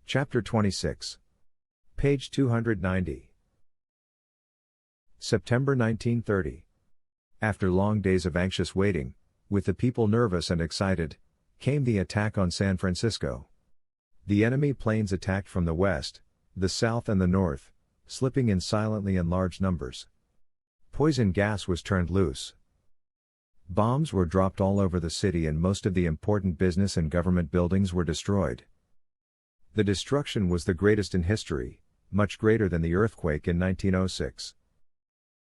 Chapter 26. Page 290. September 1930. After long days of anxious waiting, with the people nervous and excited, came the attack on San Francisco. The enemy planes attacked from the west, the south and the north, slipping in silently in large numbers. Poison gas was turned loose. Bombs were dropped all over the city and most of the important business and government buildings were destroyed. The destruction was the greatest in history, much greater than the earthquake in 1906.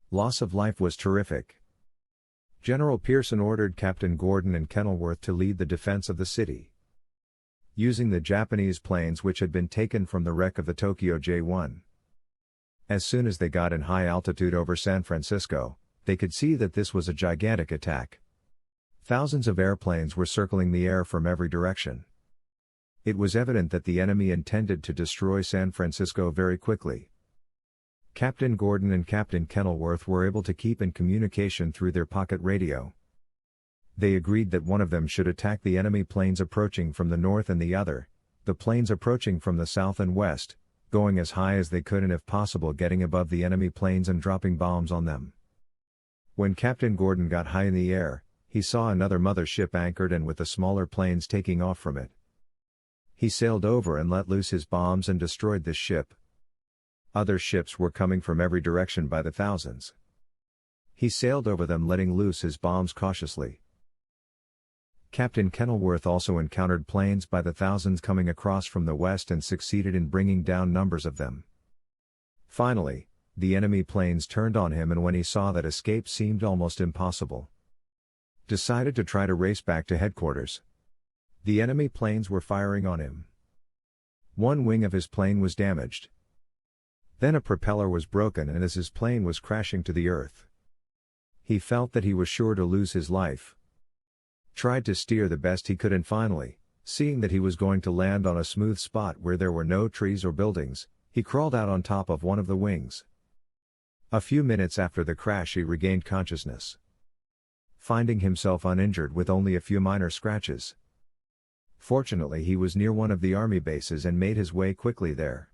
Loss of life was terrific. General Pearson ordered Captain Gordon and Kenilworth to lead the defense of the city. Using the Japanese planes which had been taken from the wreck of the Tokyo J-1. As soon as they got in high altitude over San Francisco, they could see that this was a gigantic attack. Thousands of airplanes were circling the air from every direction. It was evident that the enemy intended to destroy San Francisco very quickly. Captain Gordon and Captain Kenilworth were able to keep in communication through their pocket radio. They agreed that one of them should attack the enemy planes approaching from the north and the other, the planes approaching from the south and west, going as high as they could and if possible getting above the enemy planes and dropping bombs on them. When Captain Gordon got high in the air, he saw another mother ship anchored and with the smaller planes taking off from it. He sailed over and let loose his bombs and destroyed this ship. Other ships were coming from every direction by the thousands. He sailed over them letting loose his bombs cautiously. Captain Kenilworth also encountered planes by the thousands coming across from the west and succeeded in bringing down numbers of them. Finally, the enemy planes turned on him and when he saw that escape seemed almost impossible, decided to try to race back to headquarters. The enemy planes were firing on him. One wing of his plane was damaged. Then a propeller was broken and as his plane was crashing to the earth, he felt that he was sure to lose his life. Tried to steer the best he could and finally, seeing that he was going to land on a smooth spot where there were no trees or buildings, he crawled out on top of one of the wings. A few minutes after the crash he regained consciousness, finding himself uninjured with only a few minor scratches. Fortunately he was near one of the army bases and made his way quickly there.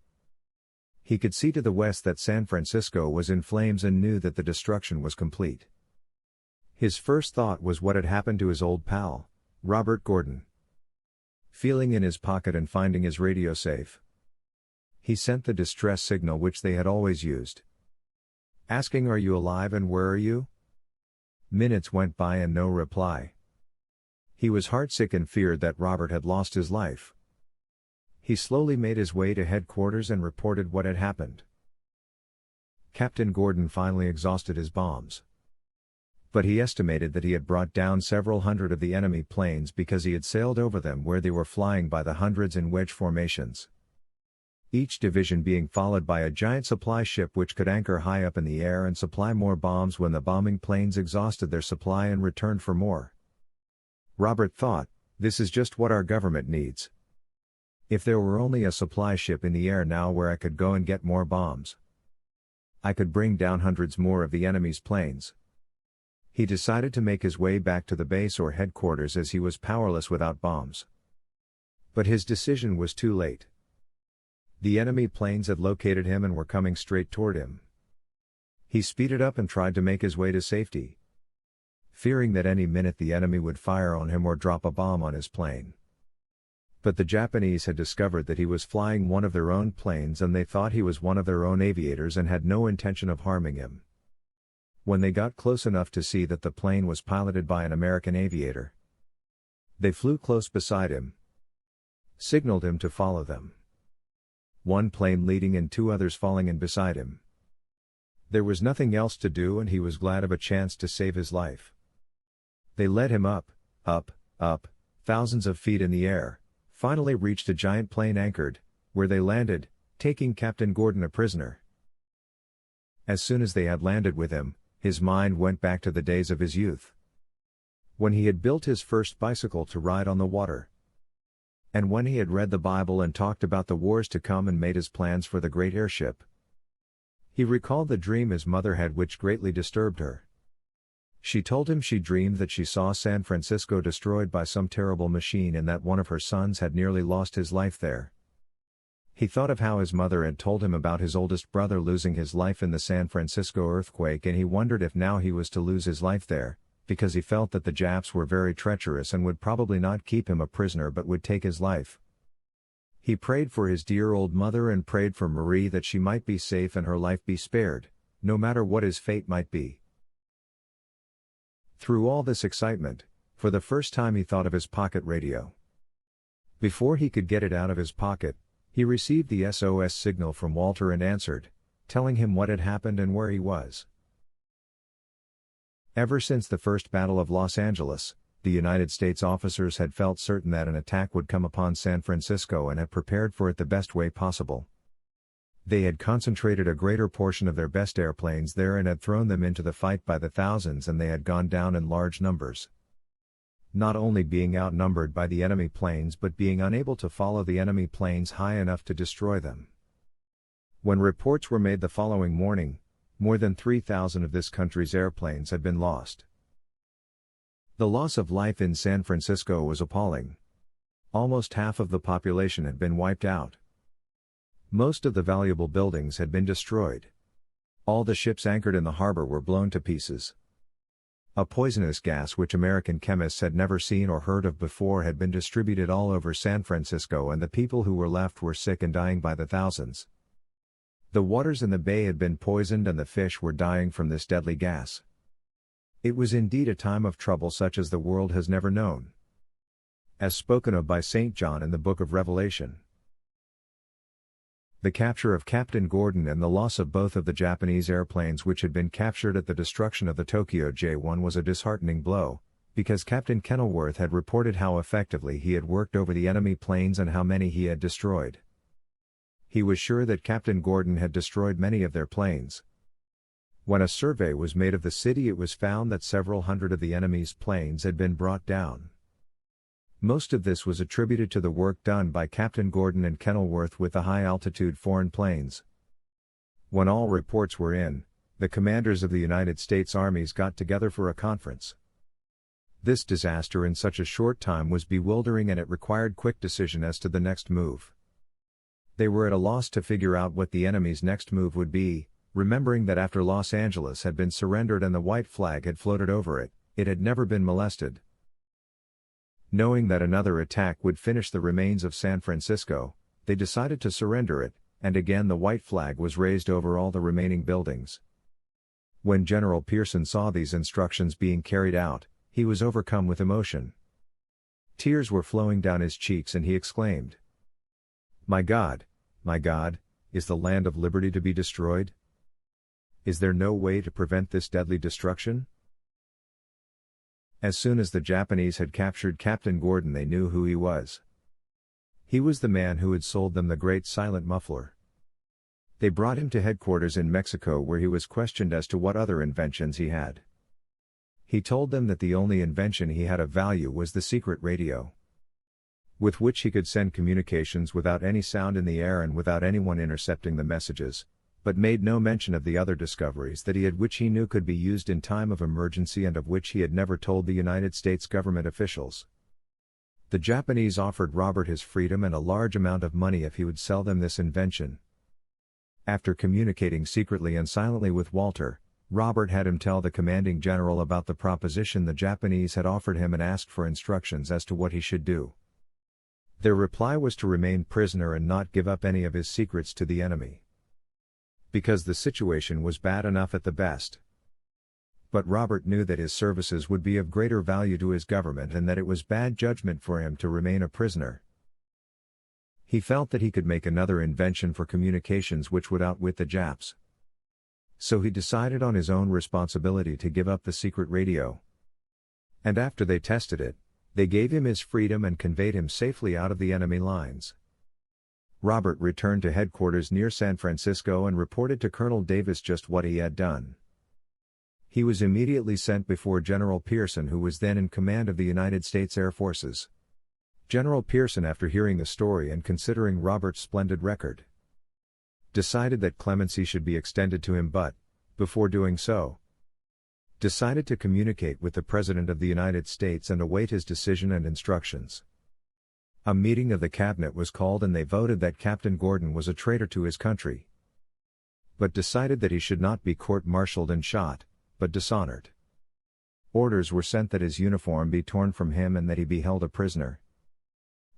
He could see to the west that San Francisco was in flames and knew that the destruction was complete. His first thought was what had happened to his old pal, Robert Gordon. Feeling in his pocket and finding his radio safe, he sent the distress signal which they had always used, asking, "Are you alive and where are you?" Minutes went by and no reply. He was heartsick and feared that Robert had lost his life. He slowly made his way to headquarters and reported what had happened. Captain Gordon finally exhausted his bombs. But he estimated that he had brought down several hundred of the enemy planes because he had sailed over them where they were flying by the hundreds in wedge formations. Each division being followed by a giant supply ship which could anchor high up in the air and supply more bombs when the bombing planes exhausted their supply and returned for more. Robert thought, "This is just what our government needs. If there were only a supply ship in the air now where I could go and get more bombs, I could bring down hundreds more of the enemy's planes." He decided to make his way back to the base or headquarters as he was powerless without bombs. But his decision was too late. The enemy planes had located him and were coming straight toward him. He speeded up and tried to make his way to safety, fearing that any minute the enemy would fire on him or drop a bomb on his plane. But the Japanese had discovered that he was flying one of their own planes and they thought he was one of their own aviators and had no intention of harming him. When they got close enough to see that the plane was piloted by an American aviator, they flew close beside him, signaled him to follow them. One plane leading and two others falling in beside him. There was nothing else to do and he was glad of a chance to save his life. They led him up, thousands of feet in the air, finally reached a giant plane anchored, where they landed, taking Captain Gordon a prisoner. As soon as they had landed with him, his mind went back to the days of his youth, when he had built his first bicycle to ride on the water, and when he had read the Bible and talked about the wars to come and made his plans for the great airship. He recalled the dream his mother had which greatly disturbed her. She told him she dreamed that she saw San Francisco destroyed by some terrible machine and that one of her sons had nearly lost his life there. He thought of how his mother had told him about his oldest brother losing his life in the San Francisco earthquake, and he wondered if now he was to lose his life there, because he felt that the Japs were very treacherous and would probably not keep him a prisoner but would take his life. He prayed for his dear old mother and prayed for Marie that she might be safe and her life be spared, no matter what his fate might be. Through all this excitement, for the first time he thought of his pocket radio. Before he could get it out of his pocket, he received the SOS signal from Walter and answered, telling him what had happened and where he was. Ever since the First Battle of Los Angeles, the United States officers had felt certain that an attack would come upon San Francisco and had prepared for it the best way possible. They had concentrated a greater portion of their best airplanes there and had thrown them into the fight by the thousands, and they had gone down in large numbers. Not only being outnumbered by the enemy planes but being unable to follow the enemy planes high enough to destroy them. When reports were made the following morning, more than 3,000 of this country's airplanes had been lost. The loss of life in San Francisco was appalling. Almost half of the population had been wiped out. Most of the valuable buildings had been destroyed. All the ships anchored in the harbor were blown to pieces. A poisonous gas which American chemists had never seen or heard of before had been distributed all over San Francisco, and the people who were left were sick and dying by the thousands. The waters in the bay had been poisoned and the fish were dying from this deadly gas. It was indeed a time of trouble such as the world has never known, as spoken of by St. John in the book of Revelation. The capture of Captain Gordon and the loss of both of the Japanese airplanes which had been captured at the destruction of the Tokyo J-1 was a disheartening blow, because Captain Kenilworth had reported how effectively he had worked over the enemy planes and how many he had destroyed. He was sure that Captain Gordon had destroyed many of their planes. When a survey was made of the city, it was found that several hundred of the enemy's planes had been brought down. Most of this was attributed to the work done by Captain Gordon and Kenilworth with the high-altitude foreign planes. When all reports were in, the commanders of the United States armies got together for a conference. This disaster in such a short time was bewildering, and it required quick decision as to the next move. They were at a loss to figure out what the enemy's next move would be, remembering that after Los Angeles had been surrendered and the white flag had floated over it, it had never been molested. Knowing that another attack would finish the remains of San Francisco, they decided to surrender it, and again the white flag was raised over all the remaining buildings. When General Pearson saw these instructions being carried out, he was overcome with emotion. Tears were flowing down his cheeks and he exclaimed, my God, is the land of liberty to be destroyed? Is there no way to prevent this deadly destruction?" As soon as the Japanese had captured Captain Gordon, they knew who he was. He was the man who had sold them the great silent muffler. They brought him to headquarters in Mexico, where he was questioned as to what other inventions he had. He told them that the only invention he had of value was the secret radio, with which he could send communications without any sound in the air and without anyone intercepting the messages, but made no mention of the other discoveries that he had which he knew could be used in time of emergency and of which he had never told the United States government officials. The Japanese offered Robert his freedom and a large amount of money if he would sell them this invention. After communicating secretly and silently with Walter, Robert had him tell the commanding general about the proposition the Japanese had offered him and asked for instructions as to what he should do. Their reply was to remain prisoner and not give up any of his secrets to the enemy, because the situation was bad enough at the best. But Robert knew that his services would be of greater value to his government and that it was bad judgment for him to remain a prisoner. He felt that he could make another invention for communications which would outwit the Japs. So he decided on his own responsibility to give up the secret radio. And after they tested it, they gave him his freedom and conveyed him safely out of the enemy lines. Robert returned to headquarters near San Francisco and reported to Colonel Davis just what he had done. He was immediately sent before General Pearson, who was then in command of the United States Air Forces. General Pearson, after hearing the story and considering Robert's splendid record, decided that clemency should be extended to him, but, before doing so, decided to communicate with the President of the United States and await his decision and instructions. A meeting of the cabinet was called and they voted that Captain Gordon was a traitor to his country, but decided that he should not be court-martialed and shot, but dishonored. Orders were sent that his uniform be torn from him and that he be held a prisoner.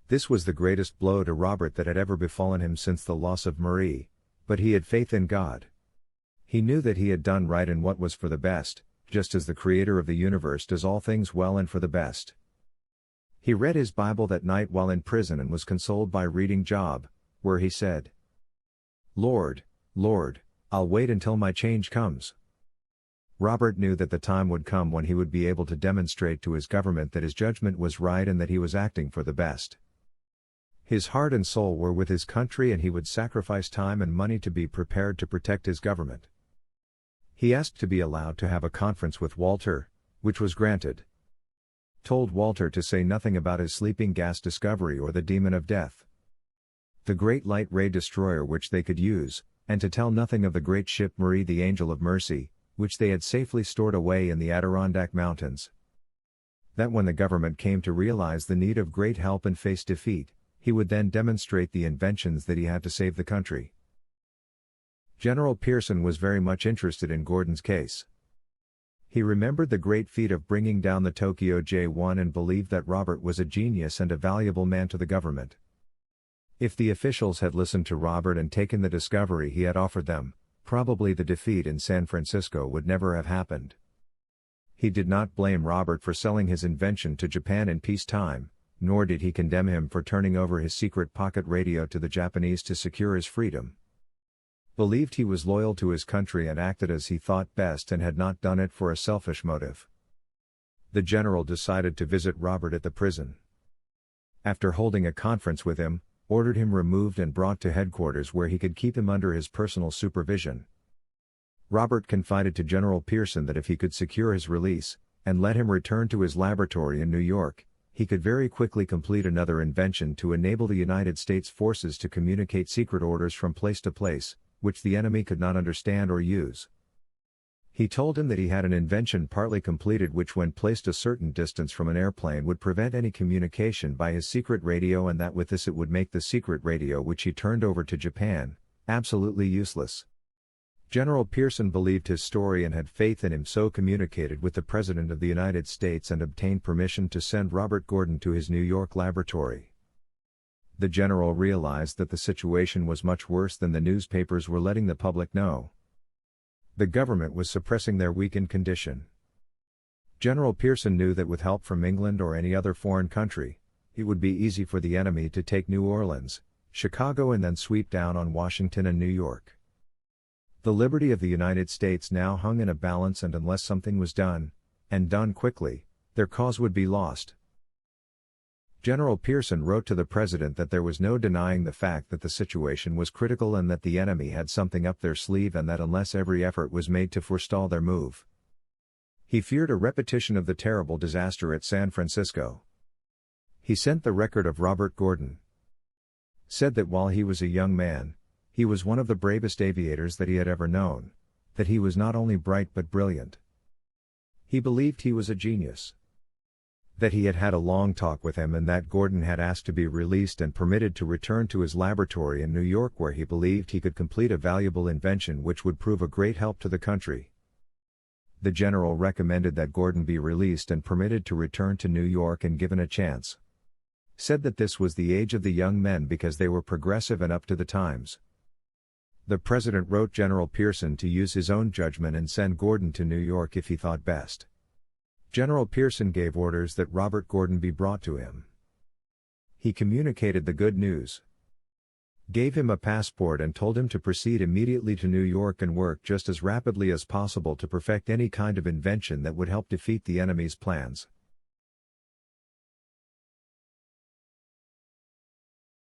This was the greatest blow to Robert that had ever befallen him since the loss of Marie, but he had faith in God. He knew that he had done right and what was for the best, just as the Creator of the universe does all things well and for the best. He read his Bible that night while in prison and was consoled by reading Job, where he said, "Lord, Lord, I'll wait until my change comes." Robert knew that the time would come when he would be able to demonstrate to his government that his judgment was right and that he was acting for the best. His heart and soul were with his country and he would sacrifice time and money to be prepared to protect his government. He asked to be allowed to have a conference with Walter, which was granted. Told Walter to say nothing about his sleeping gas discovery or the demon of death, the great light ray destroyer which they could use, and to tell nothing of the great ship Marie the Angel of Mercy, which they had safely stored away in the Adirondack Mountains. That when the government came to realize the need of great help and face defeat, he would then demonstrate the inventions that he had to save the country. General Pearson was very much interested in Gordon's case. He remembered the great feat of bringing down the Tokyo J1 and believed that Robert was a genius and a valuable man to the government. If the officials had listened to Robert and taken the discovery he had offered them, probably the defeat in San Francisco would never have happened. He did not blame Robert for selling his invention to Japan in peacetime, nor did he condemn him for turning over his secret pocket radio to the Japanese to secure his freedom. Believed he was loyal to his country and acted as he thought best and had not done it for a selfish motive. The general decided to visit Robert at the prison. After holding a conference with him, ordered him removed and brought to headquarters where he could keep him under his personal supervision. Robert confided to General Pearson that if he could secure his release, and let him return to his laboratory in New York, he could very quickly complete another invention to enable the United States forces to communicate secret orders from place to place, which the enemy could not understand or use. He told him that he had an invention partly completed which when placed a certain distance from an airplane would prevent any communication by his secret radio and that with this it would make the secret radio which he turned over to Japan, absolutely useless. General Pearson believed his story and had faith in him, so communicated with the President of the United States and obtained permission to send Robert Gordon to his New York laboratory. The general realized that the situation was much worse than the newspapers were letting the public know. The government was suppressing their weakened condition. General Pearson knew that with help from England or any other foreign country, it would be easy for the enemy to take New Orleans, Chicago and then sweep down on Washington and New York. The liberty of the United States now hung in a balance, and unless something was done, and done quickly, their cause would be lost. General Pearson wrote to the President that there was no denying the fact that the situation was critical and that the enemy had something up their sleeve and that unless every effort was made to forestall their move, he feared a repetition of the terrible disaster at San Francisco. He sent the record of Robert Gordon. Said that while he was a young man, he was one of the bravest aviators that he had ever known, that he was not only bright but brilliant. He believed he was a genius. That he had had a long talk with him and that Gordon had asked to be released and permitted to return to his laboratory in New York where he believed he could complete a valuable invention which would prove a great help to the country. The general recommended that Gordon be released and permitted to return to New York and given a chance. Said that this was the age of the young men because they were progressive and up to the times. The President wrote General Pearson to use his own judgment and send Gordon to New York if he thought best. General Pearson gave orders that Robert Gordon be brought to him. He communicated the good news, gave him a passport and told him to proceed immediately to New York and work just as rapidly as possible to perfect any kind of invention that would help defeat the enemy's plans.